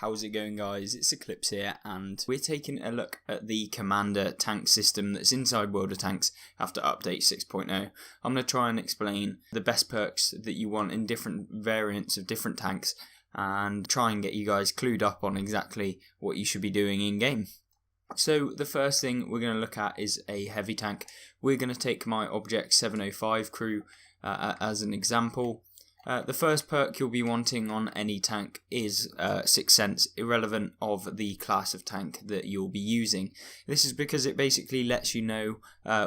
How's it going, guys? It's Eclipse here, and we're taking a look at the Commander tank system that's inside World of Tanks after update 6.0. I'm going to try and explain the best perks that you want in different variants of different tanks and try and get you guys clued up on exactly what you should be doing in game. So the first thing we're going to look at is a heavy tank. We're going to take my Object 705 crew as an example. The first perk you'll be wanting on any tank is 6th Sense, irrelevant of the class of tank that you'll be using. This is because it basically lets you know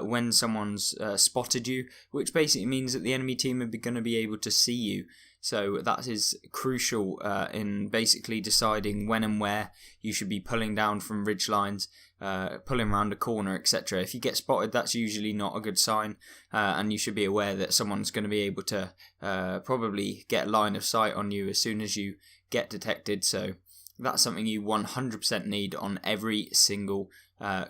when someone's spotted you, which basically means that the enemy team are going to be able to see you. So that is crucial in basically deciding when and where you should be pulling down from ridge lines, pulling around a corner, etc. If you get spotted, that's usually not a good sign, and you should be aware that someone's going to be able to probably get line of sight on you as soon as you get detected. So that's something you 100% need on every single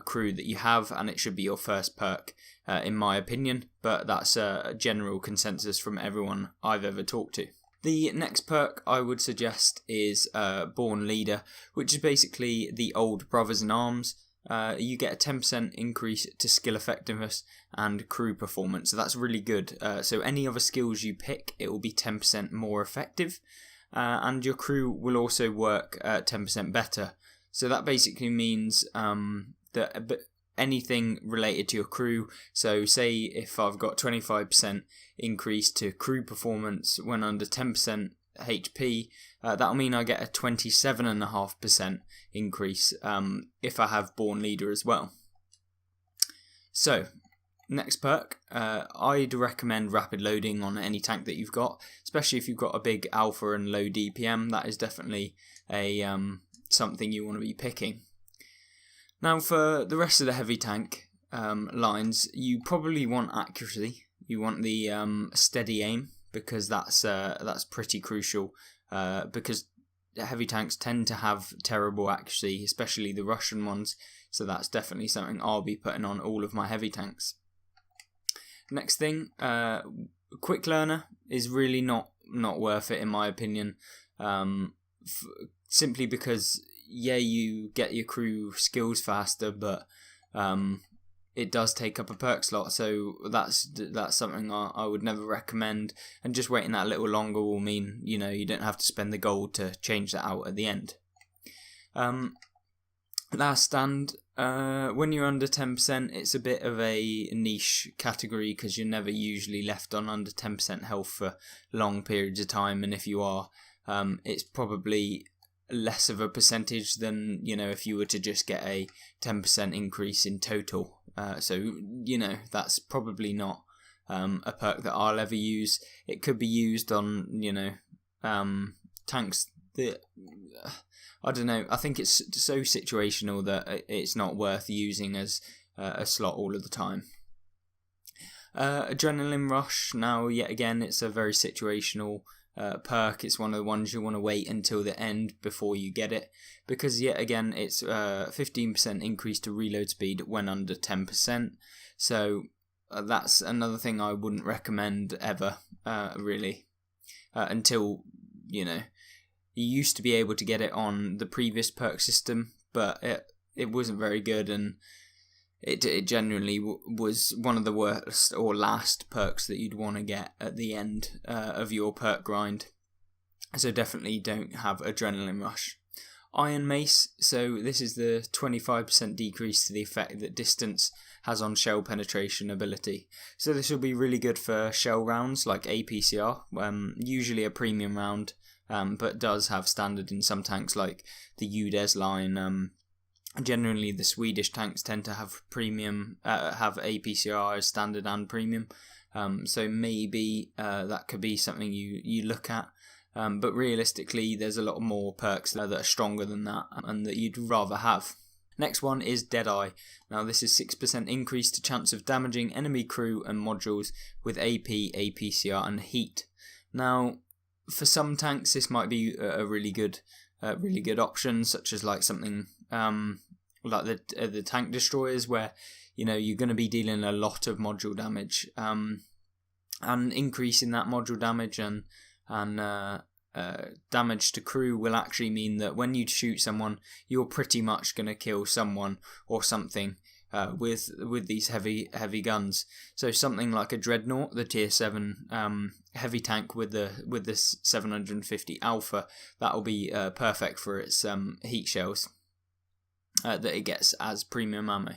crew that you have, and it should be your first perk in my opinion, but that's a general consensus from everyone I've ever talked to. The next perk I would suggest is Born Leader, which is basically the old Brothers in Arms. You get a 10% increase to skill effectiveness and crew performance, so that's really good. So any other skills you pick, it will be 10% more effective, and your crew will also work 10% better. So that basically means that anything related to your crew, so say if I've got 25% increase to crew performance when under 10% HP, that'll mean I get a 27.5% increase if I have Born Leader as well. So next perk, I'd recommend rapid loading on any tank that you've got, especially if you've got a big alpha and low DPM. That is definitely a something you want to be picking. Now for the rest of the heavy tank lines, you probably want accuracy. You want the steady aim, because that's pretty crucial, because heavy tanks tend to have terrible accuracy, especially the Russian ones, so that's definitely something I'll be putting on all of my heavy tanks. Next thing, Quick Learner is really not worth it in my opinion, simply because yeah, you get your crew skills faster, but it does take up a perk slot, so that's something I would never recommend, and just waiting that a little longer will mean, you know, you don't have to spend the gold to change that out at the end. Last stand, when you're under 10%, it's a bit of a niche category because you're never usually left on under 10% health for long periods of time, and if you are, it's probably less of a percentage than, you know, if you were to just get a 10% increase in total. So, you know, that's probably not a perk that I'll ever use. It could be used on, you know, tanks that, I don't know, I think it's so situational that it's not worth using as a slot all of the time. Adrenaline Rush, now yet again, it's a very situational perk. It's one of the ones you want to wait until the end before you get it, because yet again it's 15% increase to reload speed when under 10%, so that's another thing I wouldn't recommend ever, really, until, you know, you used to be able to get it on the previous perk system, but it wasn't very good, and it generally was one of the worst or last perks that you'd want to get at the end of your perk grind. So definitely don't have Adrenaline Rush. Iron Mace, so this is the 25% decrease to the effect that distance has on shell penetration ability. So this will be really good for shell rounds like APCR, usually a premium round, but does have standard in some tanks like the UDES line. Generally, the Swedish tanks tend to have premium, have APCR as standard and premium, so maybe that could be something you look at. But realistically, there's a lot more perks that are stronger than that and that you'd rather have. Next one is Deadeye. Now this is 6% increase to chance of damaging enemy crew and modules with AP, APCR and heat. Now, for some tanks, this might be a really good option, such as like something like the tank destroyers, where, you know, you're going to be dealing a lot of module damage, and increasing that module damage and damage to crew will actually mean that when you shoot someone, you're pretty much going to kill someone or something with these heavy guns. So something like a Dreadnought, the tier 7 heavy tank with the 750 Alpha, that will be perfect for its heat shells that it gets as premium ammo.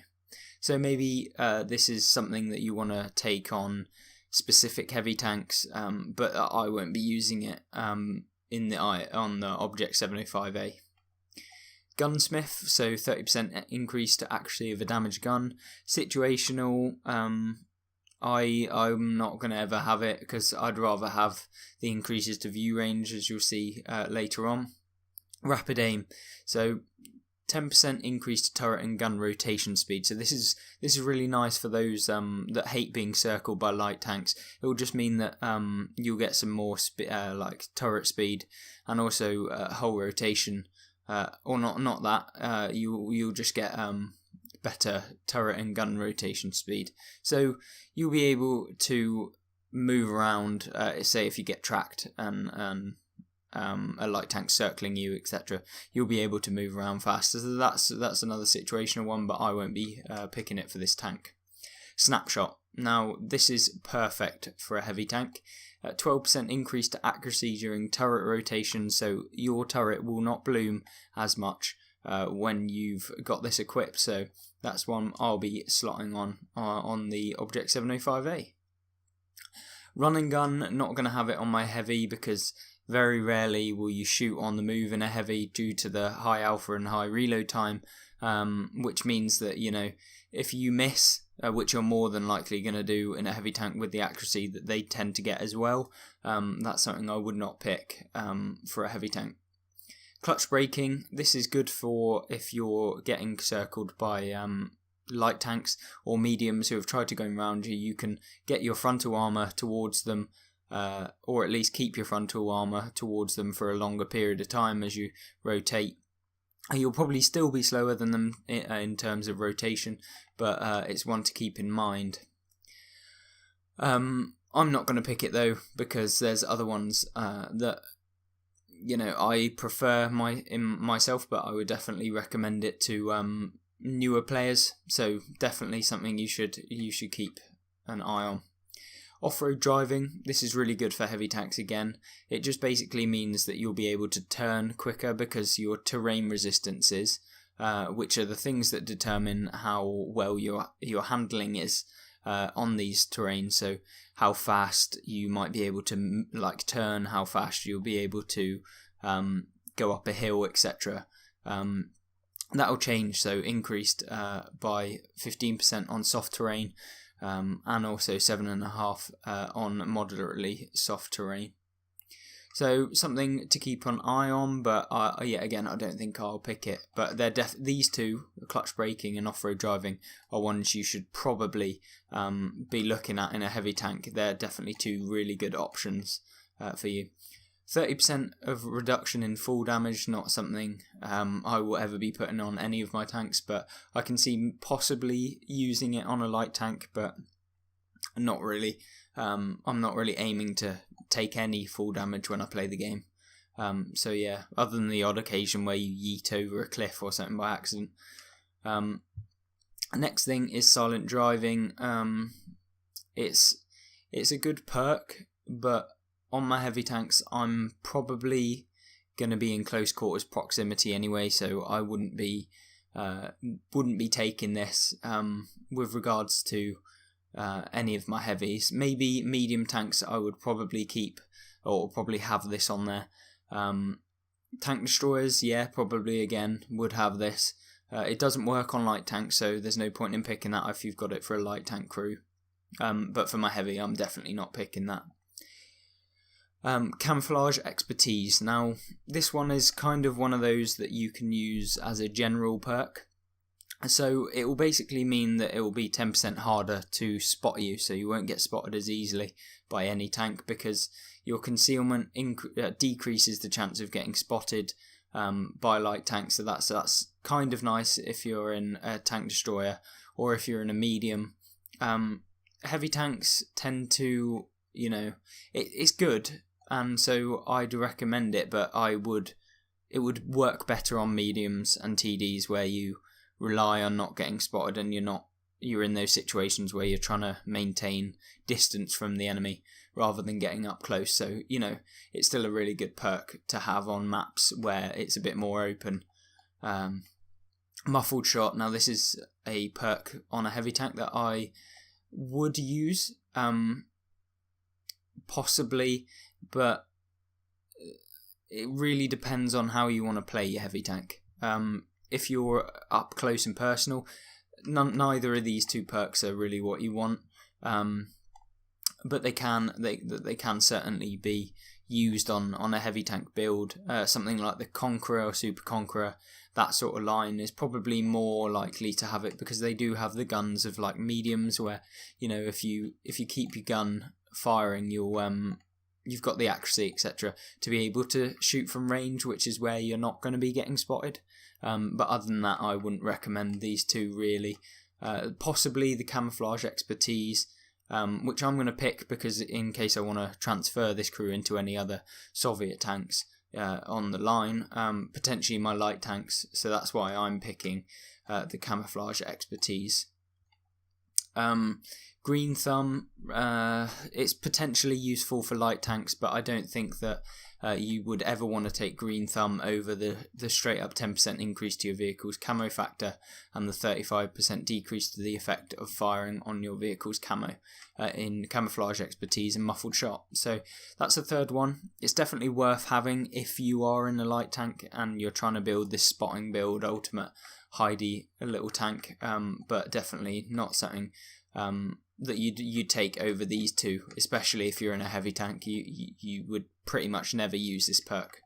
So maybe this is something that you want to take on specific heavy tanks, but I won't be using it on the Object 705A. Gunsmith, so 30% increase to accuracy of a damaged gun. Situational, I'm not going to ever have it because I'd rather have the increases to view range, as you'll see later on. Rapid aim, so 10% increase to turret and gun rotation speed. So this is really nice for those that hate being circled by light tanks. It will just mean that you'll get some more like turret speed and also hull rotation. Or not that you'll just get better turret and gun rotation speed. So you'll be able to move around. Say if you get tracked and a light tank circling you, etc., you'll be able to move around faster. So that's another situational one, but I won't be picking it for this tank. Snapshot. Now this is perfect for a heavy tank. 12% increase to accuracy during turret rotation, so your turret will not bloom as much when you've got this equipped. So that's one I'll be slotting on the Object 705A. Run and gun, not going to have it on my heavy because very rarely will you shoot on the move in a heavy due to the high alpha and high reload time, which means that, you know, if you miss, which you're more than likely going to do in a heavy tank with the accuracy that they tend to get as well, that's something I would not pick for a heavy tank. Clutch braking, this is good for if you're getting circled by light tanks or mediums who have tried to go around you. You can get your frontal armour towards them, or at least keep your frontal armour towards them for a longer period of time as you rotate. You'll probably still be slower than them in terms of rotation, but it's one to keep in mind. I'm not going to pick it though, because there's other ones that, you know, I prefer myself, but I would definitely recommend it to newer players. So definitely something you should keep an eye on. Off-road driving, this is really good for heavy tanks again. It just basically means that you'll be able to turn quicker because your terrain resistances, which are the things that determine how well your handling is on these terrains. So how fast you might be able to turn, how fast you'll be able to go up a hill, etc. That'll change, so increased by 15% on soft terrain. And also 7.5 on moderately soft terrain. So something to keep an eye on, but again, I don't think I'll pick it. But they're these two, clutch braking and off-road driving, are ones you should probably be looking at in a heavy tank. They're definitely two really good options for you. 30% of reduction in full damage, not something I will ever be putting on any of my tanks, but I can see possibly using it on a light tank, but not really. I'm not really aiming to take any full damage when I play the game. So yeah, other than the odd occasion where you yeet over a cliff or something by accident. Next thing is silent driving. It's a good perk, but on my heavy tanks, I'm probably going to be in close quarters proximity anyway, so I wouldn't be taking this with regards to any of my heavies. Maybe medium tanks I would probably keep, or probably have this on there. Tank destroyers, yeah, probably again would have this. It doesn't work on light tanks, so there's no point in picking that if you've got it for a light tank crew. But for my heavy, I'm definitely not picking that. Camouflage Expertise. Now, this one is kind of one of those that you can use as a general perk. So it will basically mean that it will be 10% harder to spot you, so you won't get spotted as easily by any tank because your concealment decreases the chance of getting spotted by light tanks. So that's kind of nice if you're in a tank destroyer or if you're in a medium. Heavy tanks tend to, it's good. and so I'd recommend it, but it would work better on mediums and TDs where you rely on not getting spotted and you're in those situations where you're trying to maintain distance from the enemy rather than getting up close. So, it's still a really good perk to have on maps where it's a bit more open. Muffled Shot, now this is a perk on a heavy tank that I would use, possibly, but it really depends on how you want to play your heavy tank. If you're up close and personal, neither of these two perks are really what you want, but they can certainly be used on a heavy tank build. Something like the Conqueror or Super Conqueror, that sort of line is probably more likely to have it, because they do have the guns of like mediums where, if you keep your gun firing, you've got the accuracy, etc., to be able to shoot from range, which is where you're not going to be getting spotted. But other than that, I wouldn't recommend these two really. Possibly the Camouflage Expertise, which I'm going to pick because in case I want to transfer this crew into any other Soviet tanks on the line, potentially my light tanks, so that's why I'm picking the Camouflage Expertise. Green Thumb, it's potentially useful for light tanks, but I don't think that you would ever want to take Green Thumb over the straight up 10% increase to your vehicle's camo factor and the 35% decrease to the effect of firing on your vehicle's camo in Camouflage Expertise and Muffled Shot. So that's the third one. It's definitely worth having if you are in a light tank and you're trying to build this spotting build, ultimate hidey little tank, but definitely not something that you'd take over these two, especially if you're in a heavy tank. You would pretty much never use this perk.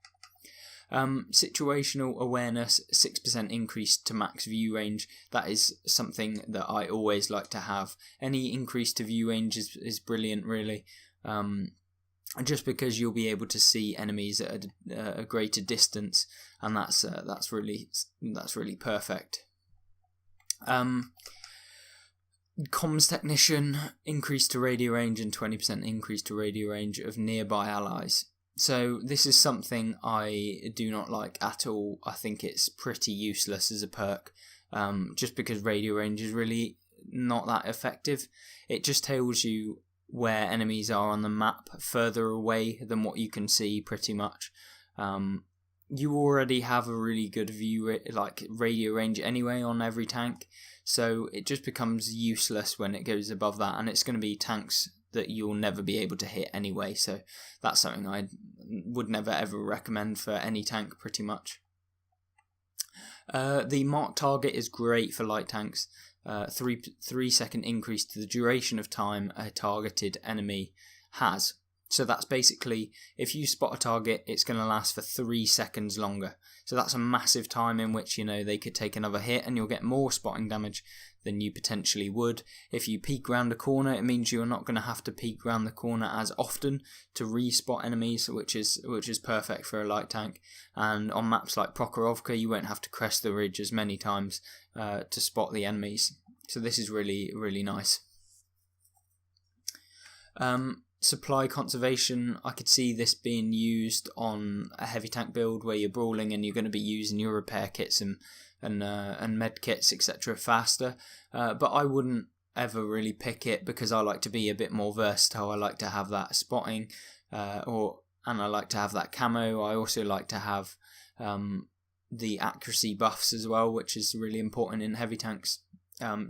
Situational Awareness, 6% increase to max view range. That is something that I always like to have. Any increase to view range is brilliant, really. Just because you'll be able to see enemies at a greater distance, and that's really perfect. Comms Technician, increase to radio range and 20% increase to radio range of nearby allies. So this is something I do not like at all. I think it's pretty useless as a perk, just because radio range is really not that effective. It just tells you where enemies are on the map further away than what you can see, pretty much. You already have a really good radio range anyway on every tank, so it just becomes useless when it goes above that, and it's going to be tanks that you'll never be able to hit anyway, so that's something I would never ever recommend for any tank, pretty much. The Mark Target is great for light tanks. 3 second increase to the duration of time a targeted enemy has. So that's basically, if you spot a target, it's going to last for 3 seconds longer. So that's a massive time in which, they could take another hit and you'll get more spotting damage than you potentially would. If you peek round a corner, it means you're not going to have to peek round the corner as often to re-spot enemies, which is perfect for a light tank. And on maps like Prokhorovka, you won't have to crest the ridge as many times to spot the enemies. So this is really, really nice. Supply conservation, I could see this being used on a heavy tank build where you're brawling and you're going to be using your repair kits and med kits, etc. faster, but I wouldn't ever really pick it because I like to be a bit more versatile. I like to have that spotting, and I like to have that camo. I also like to have the accuracy buffs as well, which is really important in heavy tanks,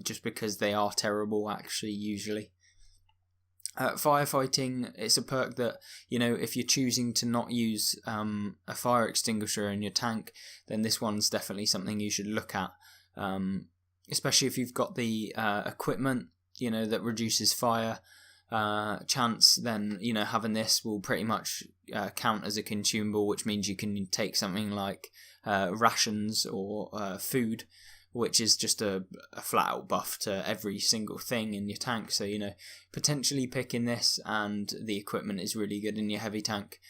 just because they are terrible actually usually. Firefighting, it's a perk that, if you're choosing to not use a fire extinguisher in your tank, then this one's definitely something you should look at, especially if you've got the equipment, that reduces fire chance, then, having this will pretty much count as a consumable, which means you can take something like rations or food, which is just a flat out buff to every single thing in your tank. So, potentially picking this, and the equipment is really good in your heavy tank,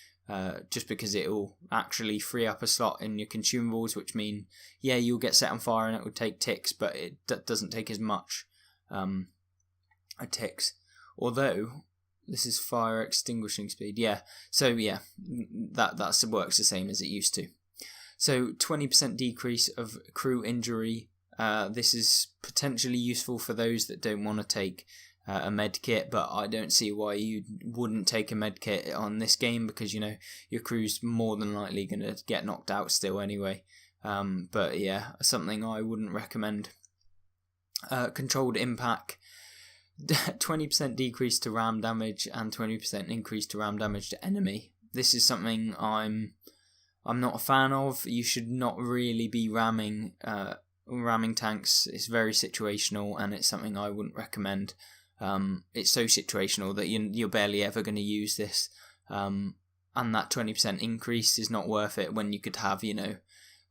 just because it will actually free up a slot in your consumables, which mean, you'll get set on fire and it will take ticks, but it doesn't take as much ticks. Although, This is fire extinguishing speed. Yeah. So yeah, that works the same as it used to. So 20% decrease of crew injury. This is potentially useful for those that don't want to take a med kit, but I don't see why you wouldn't take a med kit on this game, because you know your crew's more than likely going to get knocked out still anyway. But yeah, something I wouldn't recommend. Controlled impact. 20% decrease to ram damage and 20% increase to ram damage to enemy. This is something I'm not a fan of. You should not really be ramming tanks. It's very situational, and it's something I wouldn't recommend. It's so situational that you're barely ever going to use this, and that 20% increase is not worth it when you could have, you know,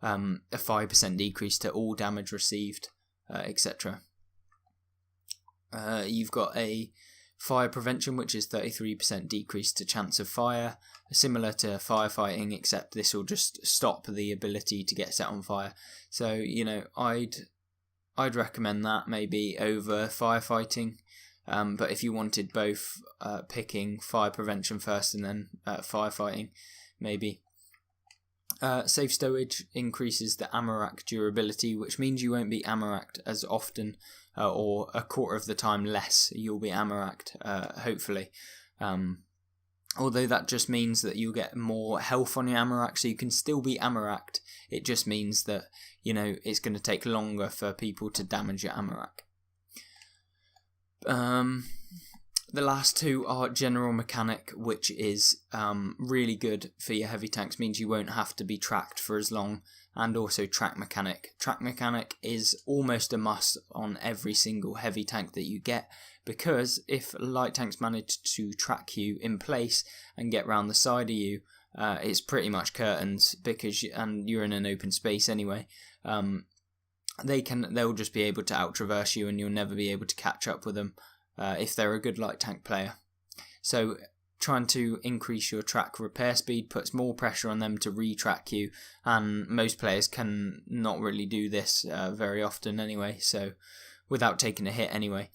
a 5% decrease to all damage received, etc. You've got a fire prevention, which is 33% decrease to chance of fire, similar to firefighting, except this will just stop the ability to get set on fire. So, you know, I'd recommend that maybe over firefighting. But if you wanted both, picking fire prevention first and then firefighting, maybe. Safe stowage increases the ammo rack durability, which means you won't be ammo racked as often, or a quarter of the time less you'll be ammo racked, hopefully. Although that just means that you'll get more health on your ammo rack, so you can still be ammo racked. It just means that, you know, it's going to take longer for people to damage your ammo rack. The last two are general mechanic, which is really good for your heavy tanks, means you won't have to be tracked for as long, and also track mechanic. Track mechanic is almost a must on every single heavy tank that you get, because if light tanks manage to track you in place and get round the side of you, it's pretty much curtains, and you're in an open space anyway. They'll just be able to out-traverse you, and you'll never be able to catch up with them if they're a good light tank player. So trying to increase your track repair speed puts more pressure on them to retrack you, and most players can not really do this very often anyway, so without taking a hit anyway.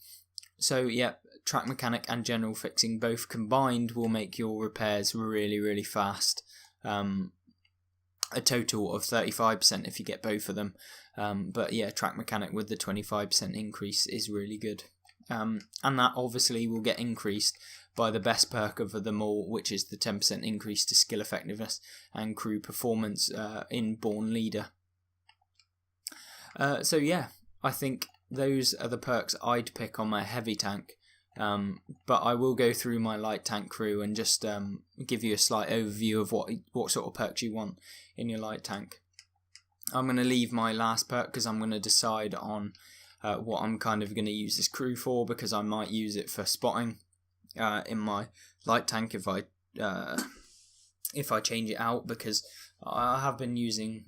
So yeah, track mechanic and general fixing both combined will make your repairs really, really fast. A total of 35% if you get both of them. But yeah, track mechanic with the 25% increase is really good. And that obviously will get increased by the best perk of them all, which is the 10% increase to skill effectiveness and crew performance in Born Leader. So yeah, I think those are the perks I'd pick on my heavy tank. But I will go through my light tank crew and just give you a slight overview of what sort of perks you want in your light tank. I'm going to leave my last perk because I'm going to decide on what I'm kind of going to use this crew for, because I might use it for spotting in my light tank if I change it out, because I have been using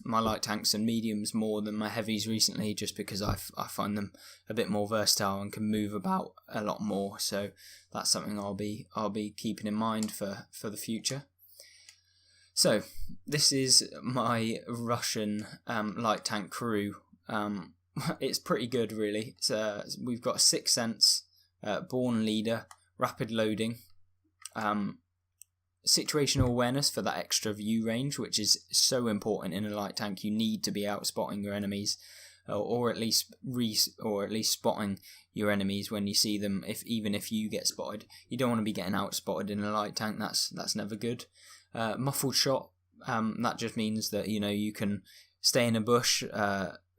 my light tanks and mediums more than my heavies recently, just because I find them a bit more versatile and can move about a lot more. So that's something I'll be keeping in mind for the future. So this is my Russian light tank crew. It's pretty good, really. We've got 6 Sense, Born Leader, Rapid Loading, Situational Awareness for that extra view range, which is so important in a light tank. You need to be out spotting your enemies, or at least spotting your enemies when you see them. Even if you get spotted, you don't want to be getting out spotted in a light tank. That's never good. Muffled Shot. That just means that you can stay in a bush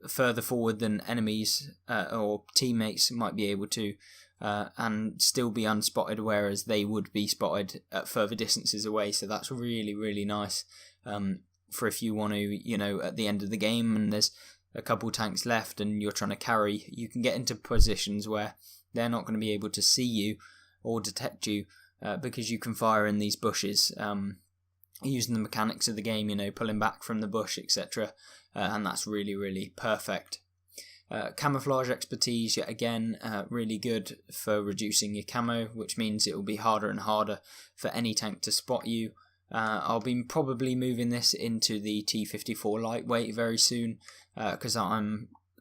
further forward than enemies or teammates might be able to, and still be unspotted, whereas they would be spotted at further distances away. So that's really, really nice for if you want to, at the end of the game and there's a couple tanks left and you're trying to carry, you can get into positions where they're not going to be able to see you or detect you because you can fire in these bushes using the mechanics of the game, pulling back from the bush, etc. And that's really, really perfect. Camouflage Expertise, yet again, really good for reducing your camo, which means it will be harder and harder for any tank to spot you. I'll be probably moving this into the T54 lightweight very soon, because I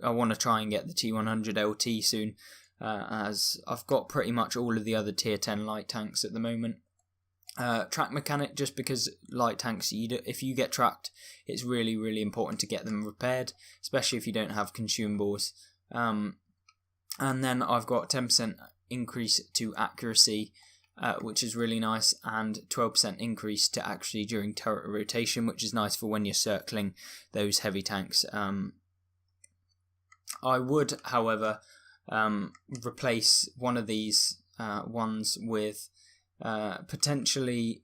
want to try and get the T100 LT soon, as I've got pretty much all of the other tier 10 light tanks at the moment. Track mechanic, just because light tanks, if you get tracked, it's really, really important to get them repaired, especially if you don't have consumables. And then I've got 10% increase to accuracy, which is really nice, and 12% increase to accuracy during turret rotation, which is nice for when you're circling those heavy tanks. I would, however, replace one of these ones with potentially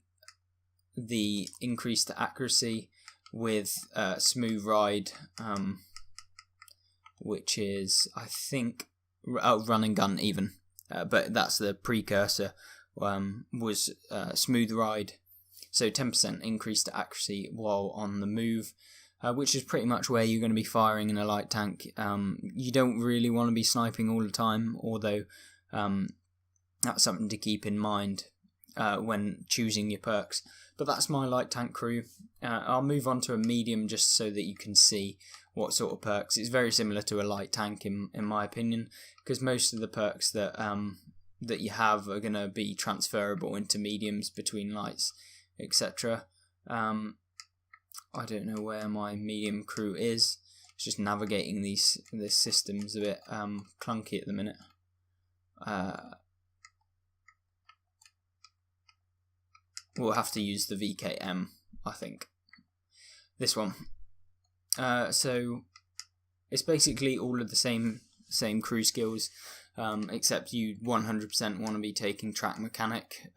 the increase to accuracy with smooth ride, which is, I think, run and gun even, but that's the precursor, was smooth ride. So 10% increase to accuracy while on the move, which is pretty much where you're going to be firing in a light tank. You don't really want to be sniping all the time, although that's something to keep in mind when choosing your perks. But that's my light tank crew. I'll move on to a medium just so that you can see what sort of perks. It's very similar to a light tank in my opinion, because most of the perks that that you have are going to be transferable into mediums between lights, etc. I don't know where my medium crew is. It's just navigating this system's a bit clunky at the minute. We'll have to use the VKM, I think. This one. So it's basically all of the same crew skills, except you 100% want to be taking track mechanic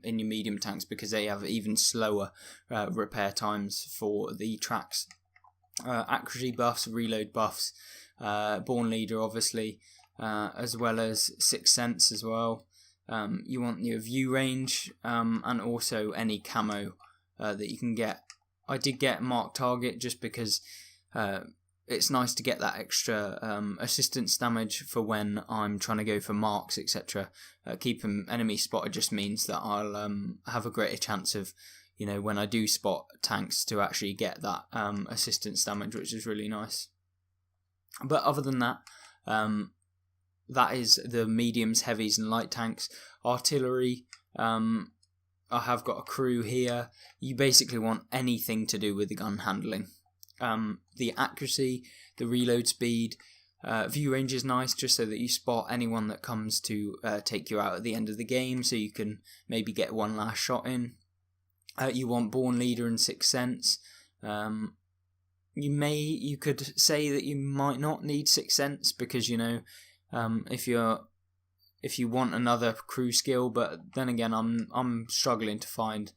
in your medium tanks, because they have even slower repair times for the tracks. Accuracy buffs, reload buffs, Born Leader obviously, as well as Sixth Sense as well. You want your view range, and also any camo that you can get. I did get Mark Target just because it's nice to get that extra assistance damage for when I'm trying to go for marks, etc. Keeping enemy spotted just means that I'll have a greater chance of, when I do spot tanks, to actually get that assistance damage, which is really nice. But other than that, that is the mediums, heavies and light tanks. Artillery, I have got a crew here. You basically want anything to do with the gun handling. The accuracy, the reload speed, view range is nice just so that you spot anyone that comes to take you out at the end of the game, so you can maybe get one last shot in. You want Born Leader and Sixth Sense. You could say that you might not need Sixth Sense because if you want another crew skill, but then again I'm struggling to find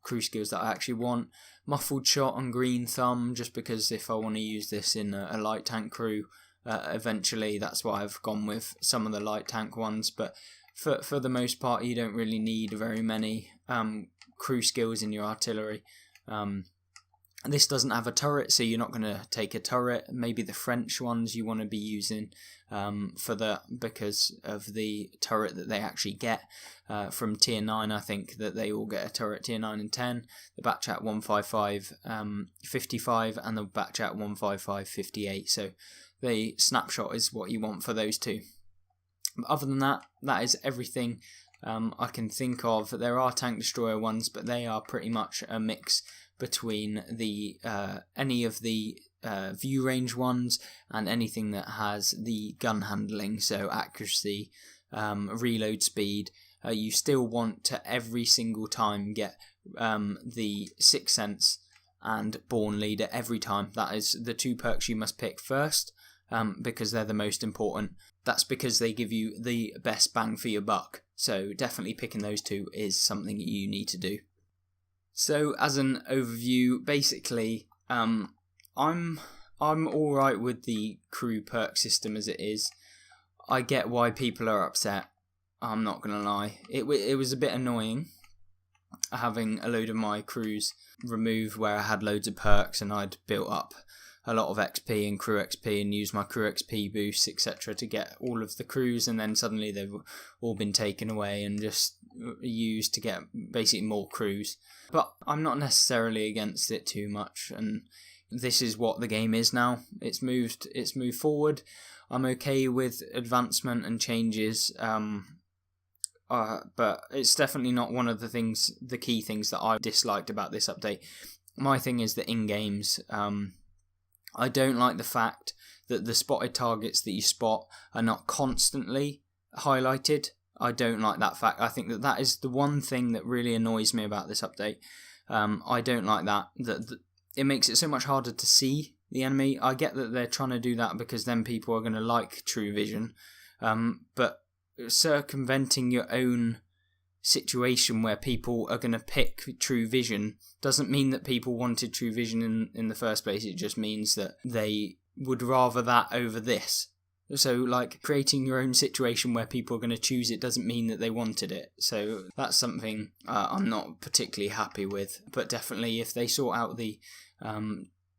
crew skills that I actually want. Muffled Shot and Green Thumb, just because if I want to use this in a light tank crew eventually, that's why I've gone with some of the light tank ones. But for the most part, you don't really need very many crew skills in your artillery. This doesn't have a turret, so you're not going to take a turret. Maybe the French ones you want to be using for that, because of the turret that they actually get from tier 9. I think that they all get a turret tier 9 and 10. The Batchat 155 55 and the Batchat 155 58. So the snapshot is what you want for those two. But other than that, that is everything I can think of. There are tank destroyer ones, but they are pretty much a mix between the any of the view range ones and anything that has the gun handling, so accuracy, reload speed. You still want to every single time get the Sixth Sense and Born Leader every time. That is the two perks you must pick first, because they're the most important. That's because they give you the best bang for your buck. So definitely picking those two is something you need to do. So as an overview, basically, I'm all right with the crew perk system as it is. I get why people are upset. I'm not gonna lie. It was a bit annoying having a load of my crews removed where I had loads of perks and I'd built up a lot of XP and crew XP and used my crew XP boosts, etc. to get all of the crews, and then suddenly they've all been taken away and just used to get basically more crews. But I'm not necessarily against it too much, and this is what the game is now. It's moved forward. I'm okay with advancement and changes, but it's definitely not one of the key things that I disliked about this update. My thing is the in-games. I don't like the fact that the spotted targets that you spot are not constantly highlighted. I don't like that fact. I think that is the one thing that really annoys me about this update. I don't like that it makes it so much harder to see the enemy. I get that they're trying to do that because then people are going to like True Vision, but circumventing your own situation where people are going to pick True Vision doesn't mean that people wanted True Vision in the first place. It just means that they would rather that over this. So, like, creating your own situation where people are going to choose it doesn't mean that they wanted it. So that's something I'm not particularly happy with. But definitely, if they sort out the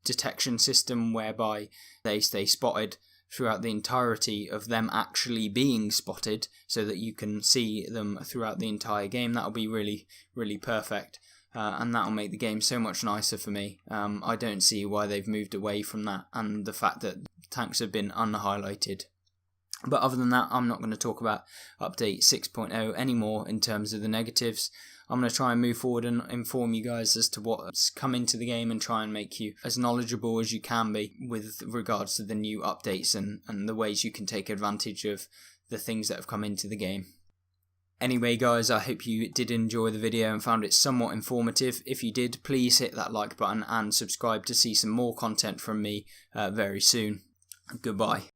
detection system whereby they stay spotted throughout the entirety of them actually being spotted, so that you can see them throughout the entire game, that'll be really, really perfect. And that'll make the game so much nicer for me. I don't see why they've moved away from that, and the fact that tanks have been unhighlighted. But other than that, I'm not going to talk about update 6.0 anymore in terms of the negatives. I'm going to try and move forward and inform you guys as to what's come into the game and try and make you as knowledgeable as you can be with regards to the new updates and the ways you can take advantage of the things that have come into the game. Anyway guys, I hope you did enjoy the video and found it somewhat informative. If you did, please hit that like button and subscribe to see some more content from me very soon. Goodbye.